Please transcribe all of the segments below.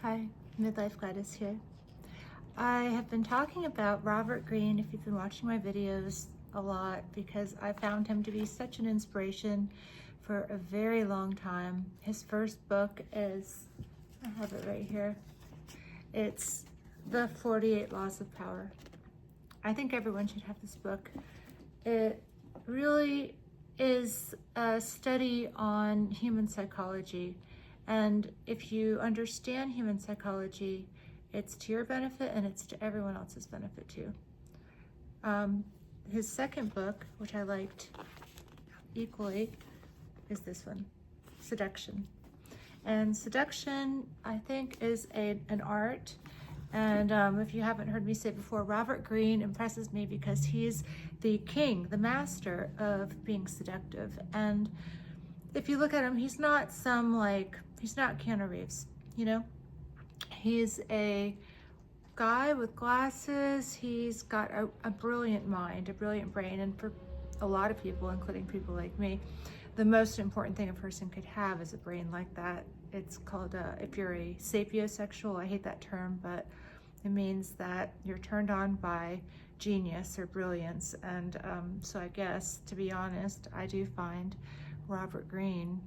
Hi, Midlife Goddess here. I have been talking about Robert Greene, if you've been watching my videos, a lot because I found him to be such an inspiration for a very long time. His first book is, I have it right here, it's The 48 Laws of Power. I think everyone should have this book. It really is a study on human psychology. And if you understand human psychology, it's to your benefit and it's to everyone else's benefit too. His second book, which I liked equally, is this one, Seduction. And seduction, I think, is an art. And if you haven't heard me say before, Robert Greene impresses me because he's the king, the master of being seductive. And if you look at him, he's not he's not Keanu Reeves, you know? He's a guy with glasses. He's got a brilliant mind, a brilliant brain. And for a lot of people, including people like me, the most important thing a person could have is a brain like that. It's called, if you're a sapiosexual, I hate that term, but it means that you're turned on by genius or brilliance. And so I guess, to be honest, I do find Robert Greene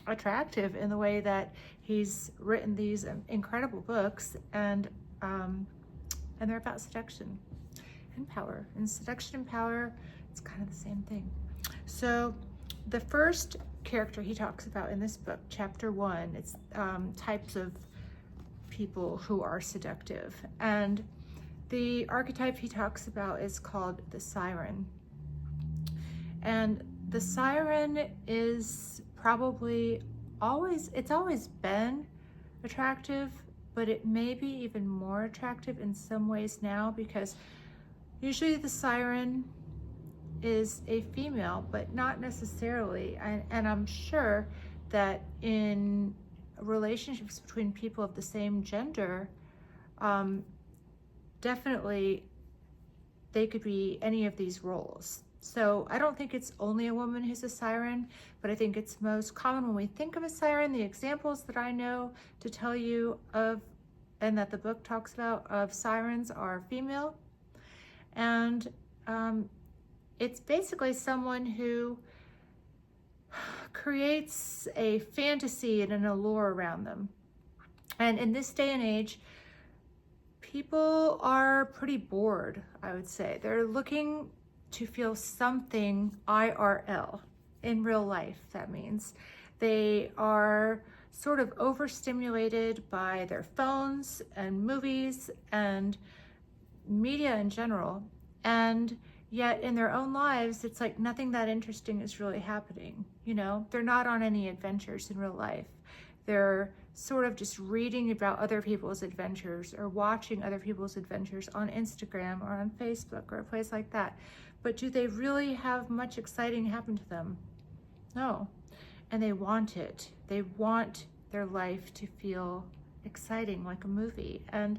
attractive in the way that he's written these incredible books, and they're about seduction and power. And seduction and power, it's kind of the same thing. So the first character he talks about in this book, chapter 1, it's types of people who are seductive. And the archetype he talks about is called the Siren. And the Siren is probably it's always been attractive, but it may be even more attractive in some ways now, because usually the Siren is a female, but not necessarily. And I'm sure that in relationships between people of the same gender, definitely they could be any of these roles. So I don't think it's only a woman who's a siren, but I think it's most common when we think of a siren. The examples that I know to tell you of, and that the book talks about, of sirens are female. And it's basically someone who creates a fantasy and an allure around them. And in this day and age, people are pretty bored, I would say. They're looking to feel something IRL, in real life, that means. They are sort of overstimulated by their phones and movies and media in general. And yet in their own lives, it's like nothing that interesting is really happening. You know, they're not on any adventures in real life. They're sort of just reading about other people's adventures or watching other people's adventures on Instagram or on Facebook or a place like that. But do they really have much exciting happen to them? No. And they want it. They want their life to feel exciting, like a movie. And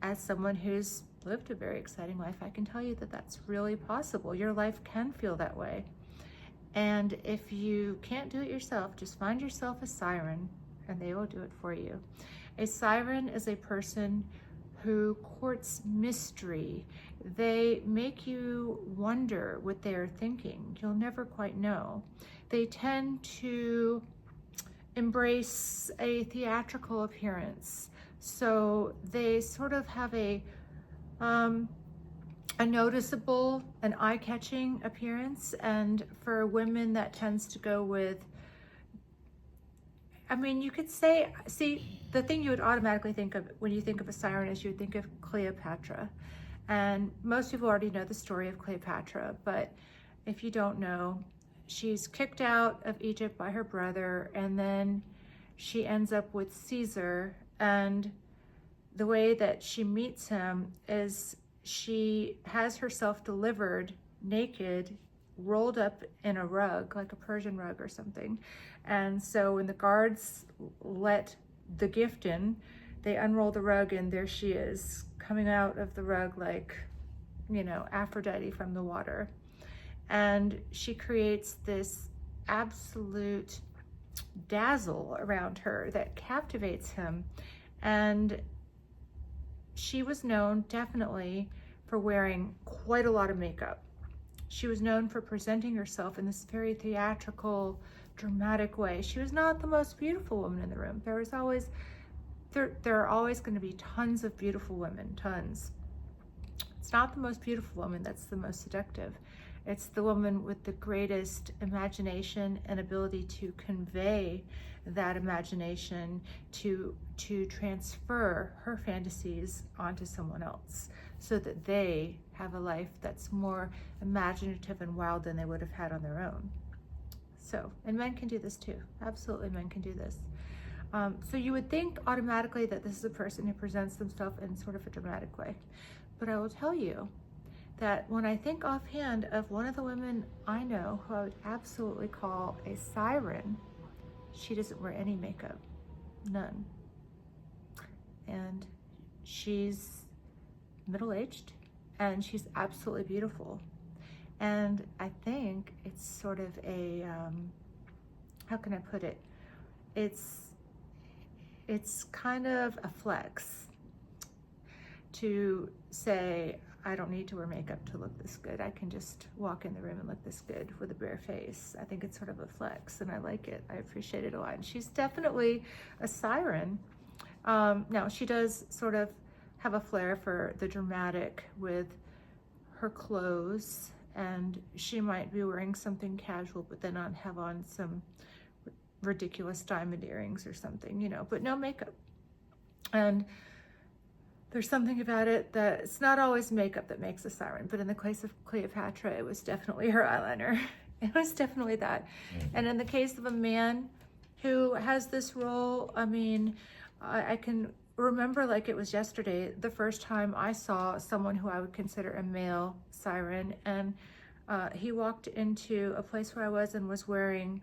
as someone who's lived a very exciting life, I can tell you that that's really possible. Your life can feel that way. And if you can't do it yourself, just find yourself a siren and they will do it for you. A siren is a person who courts mystery. They make you wonder what they're thinking. You'll never quite know. They tend to embrace a theatrical appearance. So they sort of have a noticeable, an eye-catching appearance. And for women, that tends to go with, I mean, you could say, see, the thing you would automatically think of when you think of a siren is you would think of Cleopatra. And most people already know the story of Cleopatra, but if you don't know, she's kicked out of Egypt by her brother, and then she ends up with Caesar. And the way that she meets him is she has herself delivered naked, rolled up in a rug, like a Persian rug or something. And so when the guards let the gift in, they unroll the rug and there she is, coming out of the rug like, you know, Aphrodite from the water. And she creates this absolute dazzle around her that captivates him. And she was known definitely for wearing quite a lot of makeup. She was known for presenting herself in this very theatrical, dramatic way. She was not the most beautiful woman in the room. There are always going to be tons of beautiful women, tons. It's not the most beautiful woman that's the most seductive. It's the woman with the greatest imagination and ability to convey that imagination, to transfer her fantasies onto someone else so that they have a life that's more imaginative and wild than they would have had on their own. So, and men can do this too. Absolutely, men can do this. So you would think automatically that this is a person who presents themselves in sort of a dramatic way. But I will tell you that when I think offhand of one of the women I know who I would absolutely call a siren, she doesn't wear any makeup, none. And she's middle-aged and she's absolutely beautiful. And I think it's sort of a, how can I put it? It's kind of a flex to say, I don't need to wear makeup to look this good. I can just walk in the room and look this good with a bare face. I think it's sort of a flex and I like it. I appreciate it a lot. And she's definitely a siren. Now she does sort of have a flair for the dramatic with her clothes, and she might be wearing something casual, but then have on some ridiculous diamond earrings or something, you know, but no makeup. And there's something about it that it's not always makeup that makes a siren, but in the case of Cleopatra, it was definitely her eyeliner. It was definitely that. And in the case of a man who has this role, I mean, I can remember like it was yesterday, the first time I saw someone who I would consider a male siren, and he walked into a place where I was and was wearing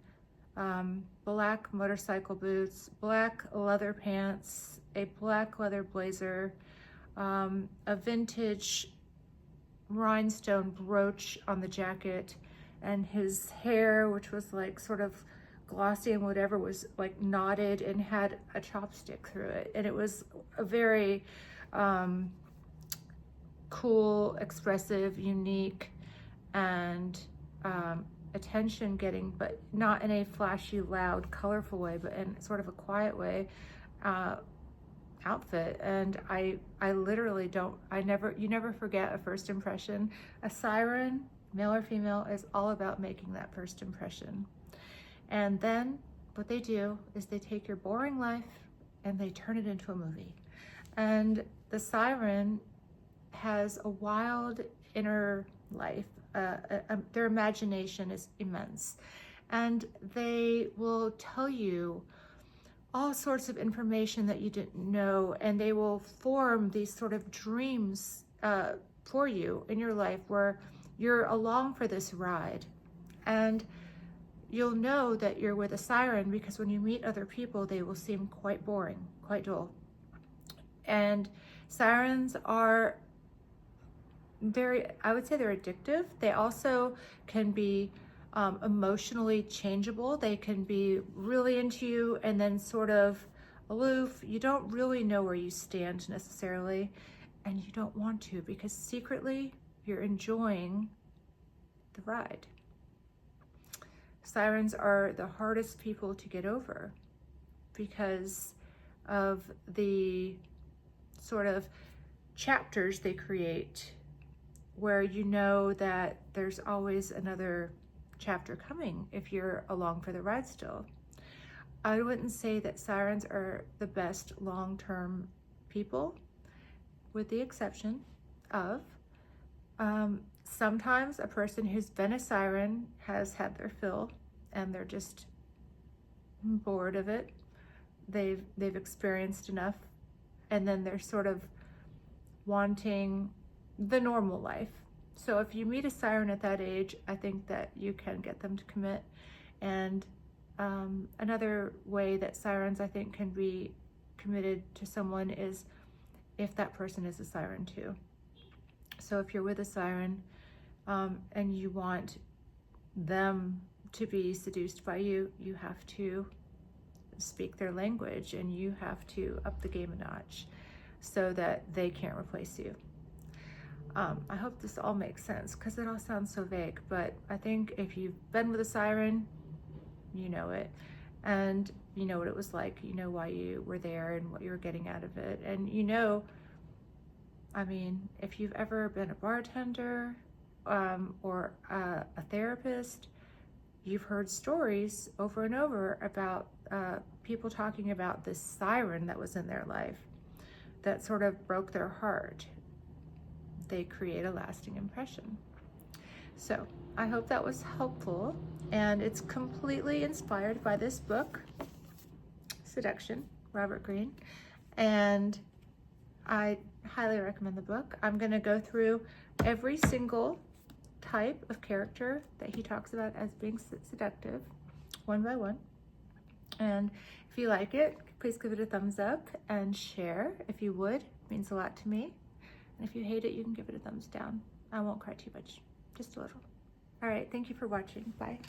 black motorcycle boots, black leather pants, a black leather blazer, a vintage rhinestone brooch on the jacket, and his hair, which was like sort of glossy and whatever, was like knotted and had a chopstick through it. And it was a very cool, expressive, unique, and attention getting, but not in a flashy, loud, colorful way, but in sort of a quiet way, outfit. And I literally you never forget a first impression. A siren, male or female, is all about making that first impression. And then what they do is they take your boring life and they turn it into a movie. And the siren has a wild inner life. Their imagination is immense. And they will tell you all sorts of information that you didn't know, and they will form these sort of dreams for you in your life where you're along for this ride. And you'll know that you're with a siren because when you meet other people, they will seem quite boring, quite dull. And sirens are I would say they're addictive. They also can be emotionally changeable. They can be really into you and then sort of aloof. You don't really know where you stand necessarily, and you don't want to, because secretly you're enjoying the ride. Sirens are the hardest people to get over because of the sort of chapters they create, where you know that there's always another chapter coming if you're along for the ride still. I wouldn't say that sirens are the best long-term people, with the exception of sometimes a person who's been a siren has had their fill and they're just bored of it. They've experienced enough, and then they're sort of wanting the normal life. So if you meet a siren at that age, I think that you can get them to commit. And another way that sirens, I think, can be committed to someone is if that person is a siren too. So if you're with a siren and you want them to be seduced by you, you have to speak their language, and you have to up the game a notch so that they can't replace you. I hope this all makes sense, because it all sounds so vague, but I think if you've been with a siren, you know it, and you know what it was like, you know why you were there and what you were getting out of it. And you know, I mean, if you've ever been a bartender or a therapist, you've heard stories over and over about people talking about this siren that was in their life that sort of broke their heart. They create a lasting impression. So I hope that was helpful, and it's completely inspired by this book, Seduction, Robert Greene, and I highly recommend the book. I'm going to go through every single type of character that he talks about as being seductive, one by one. And if you like it, please give it a thumbs up and share if you would. It means a lot to me. And if you hate it, you can give it a thumbs down. I won't cry too much, just a little. All right, thank you for watching. Bye.